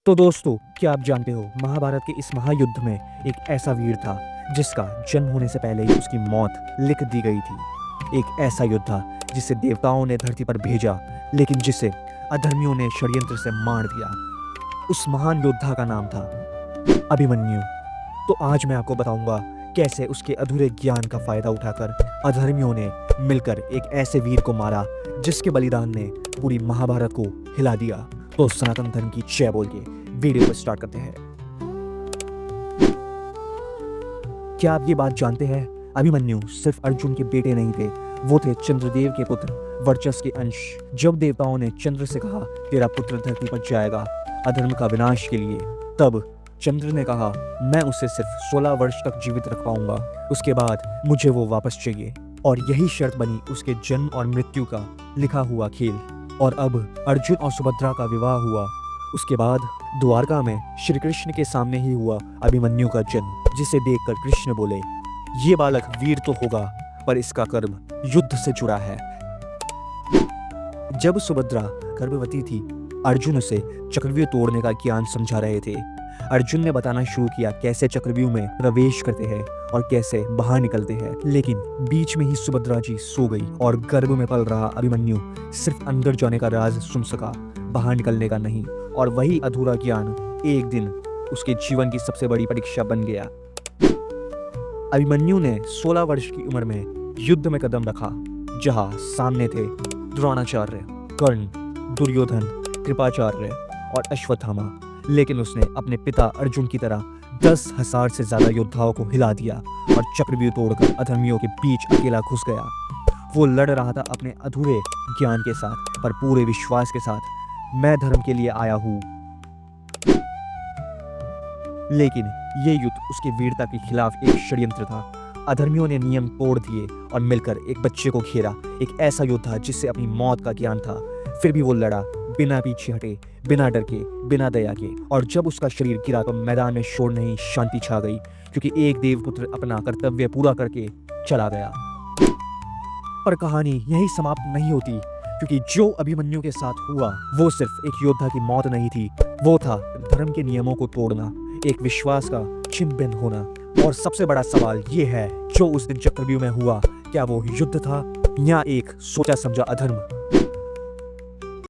तो दोस्तों, क्या आप जानते हो महाभारत के इस महायुद्ध में एक ऐसा वीर था जिसका जन्म होने से पहले ही उसकी मौत लिख दी गई थी। एक ऐसा योद्धा जिसे देवताओं ने धरती पर भेजा, लेकिन जिसे अधर्मियों ने षड्यंत्र से मार दिया। उस महान योद्धा का नाम था अभिमन्यु। तो आज मैं आपको बताऊंगा कैसे उसके अधूरे ज्ञान का फायदा उठाकर अधर्मियों ने मिलकर एक ऐसे वीर को मारा जिसके बलिदान ने पूरी महाभारत को हिला दिया। तो सनातन धर्म की जय बोल के वीडियो को स्टार्ट करते हैं। क्या आप ये बात जानते हैं, अभिमन्यु सिर्फ अर्जुन के बेटे नहीं थे, वो थे चंद्रदेव के पुत्र, वर्चस के अंश। जब देवताओं ने चंद्र से कहा तेरा पुत्र धरती पर जाएगा अधर्म का विनाश के लिए, तब चंद्र ने कहा मैं उसे सिर्फ 16 वर्ष तक जीवित रख पाऊंगा, उसके बाद मुझे वो वापस चाहिए। और यही शर्त बनी उसके जन्म और मृत्यु का लिखा हुआ खेल। और अब अर्जुन और सुभद्रा का विवाह हुआ। उसके बाद द्वारका में श्री कृष्ण के सामने ही हुआ अभिमन्यु का जन्म, जिसे देखकर कृष्ण बोले ये बालक वीर तो होगा, पर इसका कर्म युद्ध से जुड़ा है। जब सुभद्रा गर्भवती थी, अर्जुन उसे चक्रव्यूह तोड़ने का ज्ञान समझा रहे थे। अर्जुन ने बताना शुरू किया कैसे चक्रव्यूह में प्रवेश करते हैं और कैसे बाहर निकलते हैं, लेकिन बीच में ही सुभद्रा जी सो गई और गर्भ में पल रहा अभिमन्यु सिर्फ अंदर जाने का राज सुन सका, बाहर निकलने का नहीं। और वही अधूरा ज्ञान एक दिन उसके जीवन की सबसे बड़ी परीक्षा बन गया। अभिमन्यु ने 16 वर्ष की उम्र में युद्ध में कदम रखा, जहां सामने थे द्रोणाचार्य, कर्ण, दुर्योधन, कृपाचार्य और अश्वत्थामा। लेकिन उसने अपने पिता अर्जुन की तरह 10,000 से ज्यादा योद्धाओं को हिला दिया और चक्रव्यूह तोड़कर अधर्मियों के बीच अकेला घुस गया। वो लड़ रहा था अपने अधूरे ज्ञान के साथ, पर पूरे विश्वास के साथ, मैं धर्म के लिए आया हूं। लेकिन ये युद्ध उसकी वीरता के खिलाफ एक षड्यंत्र था। अधर्मियों ने नियम तोड़ दिए और मिलकर एक बच्चे को घेरा, एक ऐसा योद्धा जिससे अपनी मौत का ज्ञान था। फिर भी वो लड़ा, बिना पीछे हटे, बिना डर के, बिना दया के। और जब उसका शरीर गिरा तो मैदान में शोर नहीं, शांति छा गई, क्योंकि एक देवपुत्र अपना कर्तव्य पूरा करके चला गया। पर कहानी यही समाप्त नहीं होती, क्योंकि जो अभिमन्यु के साथ हुआ वो सिर्फ एक योद्धा की मौत नहीं थी, वो था धर्म के नियमों को तोड़ना, एक विश्वास का छिन्न भिन्न होना। और सबसे बड़ा सवाल ये है, जो उस दिन चक्रव्यूह में हुआ, क्या वो युद्ध था या एक सोचा समझा अधर्म?